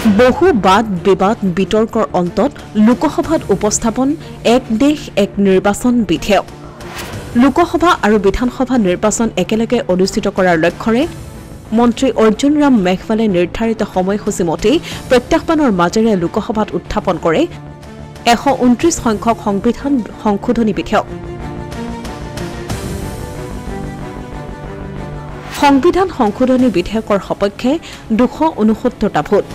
বহু বাদ বিবাদ বিতৰ্কৰ অন্তত লোকসভাত উপস্থাপন এক দেশ এক নিৰ্বাচন বিধেয়ক লোকসভা আৰু বিধানসভা নিৰ্বাচন একেলগে অনুষ্ঠিত কৰাৰ লক্ষ্যৰে মন্ত্ৰী অৰ্জুন ৰাম মেঘৱালে নিৰ্ধাৰিত সময়সূচী মতে প্ৰত্যাহ্বানৰ মাজেৰে লোকসভাত উত্থাপন কৰে 129 সংখ্যক সংবিধান সংশোধনী বিধেয়ক সংবিধান সংশোধনী বিধেয়কৰ সপক্ষে 269টা ভোট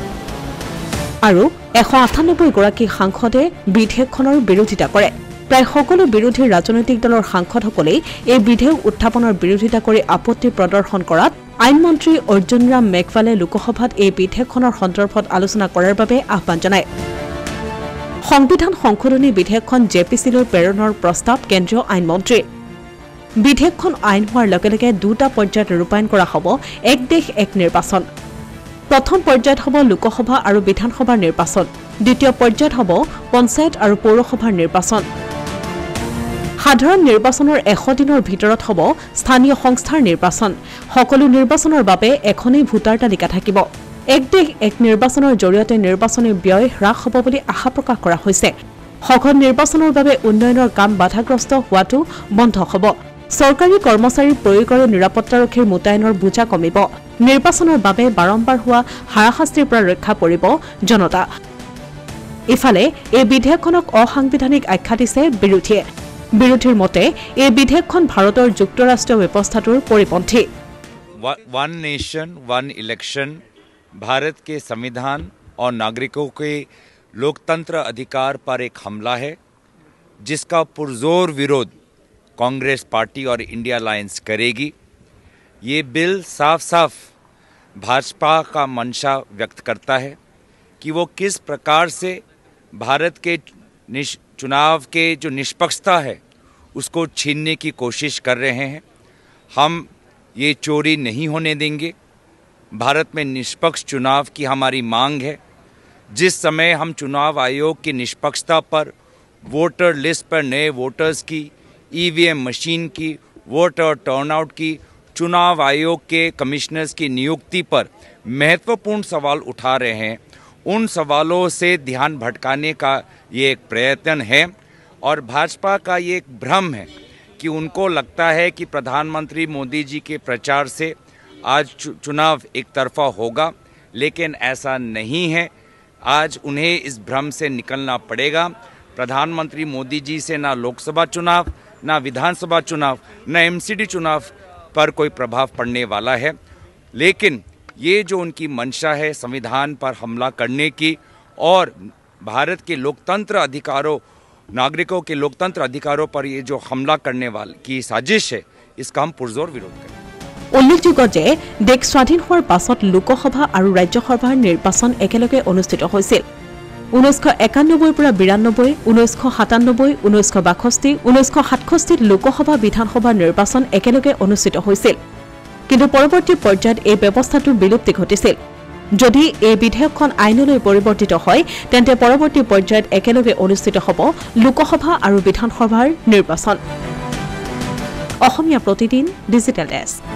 আৰু 198 গৰাকী সাংসদে বিধেয়কখনৰ বিৰোধিতা কৰে প্ৰায় সকলো বিৰোধী ৰাজনৈতিক দলৰ সাংসদসকলে এই বিধেয়ক উত্থাপনৰ বিৰোধিতা কৰি আপত্তি প্ৰদৰ্শন কৰাত আইন মন্ত্ৰী অৰ্জুন ৰাম মেঘৱালে লোকসভাত এই বিধেয়কখনৰ সন্দৰ্ভত আলোচনা কৰাৰ বাবে আহ্বান জনায় সংবিধান সংশোধনী বিধেয়কখন জেপিচিলৈ প্ৰেৰণৰ প্ৰস্তাৱ কেন্দ্ৰীয় আইন মন্ত্ৰী বিধেয়কখন আইন হোৱাৰ লগে লগে দুটা পৰ্যায়ত ৰূপায়ণ কৰা হ'ব এক দেশ এক নিৰ্বাচন প্ৰথম পৰ্যায়ত হ'ব লোকসভা আৰু বিধানসভাৰ নিৰ্বাচন দ্বিতীয় পৰ্যায়ত হ'ব পঞ্চায়ত আৰু পৌৰসভাৰ নিৰ্বাচন সাধাৰণ নিৰ্বাচনৰ 100 দিনৰ ভিতৰত হ'ব স্থানীয় সংস্থাৰ নিৰ্বাচন সকলো নিৰ্বাচনৰ বাবে এখনেই ভোটাৰ তালিকা থাকিব এক দেশ এক নিৰ্বাচনৰ জৰিয়তে নিৰ্বাচনী ব্যয় হ্ৰাস হ'ব বুলি আশা প্ৰকাশ কৰা হৈছে সঘন নিৰ্বাচনৰ বাবে উন্নয়নৰ কাম বাধাগ্ৰস্ত হোৱাটো বন্ধ হ'ব চৰকাৰী কৰ্মচাৰীৰ প্ৰয়োগৰ নিৰাপত্তাৰক্ষীৰ মোতায়েনৰ বুজা কমিব নিৰ্বাচনৰ বাবে বাৰম্বাৰ হোৱা হাৰাশাস্তিৰ পৰা ৰক্ষা পৰিব জনতা ইফালে এই বিধেয়কখনক অসাংবিধানিক আখ্যা দিছে বিৰোধীৰ মতে এই বিধেয়কখন ভাৰতৰ যুক্তৰাষ্ট্ৰীয় ব্যৱস্থাটোৰ পৰিপন্থী one nation one election Bharat के संविधान और नागरिकों के लोकतंत्र अधिकार पर एक हमला है जिसका पुरजोर विरोध कांग्रेस पार्टी और इंडिया अलायंस करेगी ये बिल साफ साफ भाजपा का मंशा व्यक्त करता है कि वो किस प्रकार से भारत के चुनाव के जो निष्पक्षता है उसको छीनने की कोशिश कर रहे हैं हम ये चोरी नहीं होने देंगे भारत में निष्पक्ष चुनाव की हमारी मांग है जिस समय हम चुनाव आयोग की निष्पक्षता पर वोटर लिस्ट पर नए वोटर्स की ईवीएम मशीन की वोटर टर्नआउट की चुनाव आयोग के कमिश्नर्स की नियुक्ति पर महत्वपूर्ण सवाल उठा रहे हैं उन सवालों से ध्यान भटकाने का ये एक प्रयत्न है और भाजपा का ये एक भ्रम है कि उनको लगता है कि प्रधानमंत्री मोदी जी के प्रचार से आज चुनाव एक तरफा होगा लेकिन ऐसा नहीं है आज उन्हें इस भ्रम से निकलना पड़ेगा प्रधानमंत्री मोदी जी से ना लोकसभा चुनाव ना विधानसभा चुनाव ना एमसीडी चुनाव पर कोई प्रभाव पड़ने वाला है लेकिन ये जो उनकी मंशा है संविधान पर हमला करने की और भारत के लोकतंत्र अधिकारों नागरिकों के लोकतंत्र अधिकारों पर ये जो हमला करने वाली की साजिश है इसका हम पुरजोर विरोध करें উল্লেখযোগ্য যে দেশ স্বাধীন হোৱাৰ পাছত লোকসভা আৰু ৰাজ্যসভাৰ নিৰ্বাচন একেলগে অনুষ্ঠিত হৈছিল 1991 পৰা 92 1997 1962 1967 লোকসভা বিধানসভা নিৰ্বাচন একেলগে অনুষ্ঠিত হৈছিল কিন্তু পৰৱৰ্তী পৰ্যায়ত এই ব্যৱস্থাটো বিলুপ্তি ঘটিছিল যদি এই বিধেয়কখন আইনলৈ পৰিৱৰ্তিত হয় তেন্তে পৰৱৰ্তী পৰ্যায়ত একেলগে অনুষ্ঠিত হ'ব লোকসভা আৰু বিধানসভাৰ নিৰ্বাচন অসমীয়া প্ৰতিদিন ডিজিটেল ডেস্ক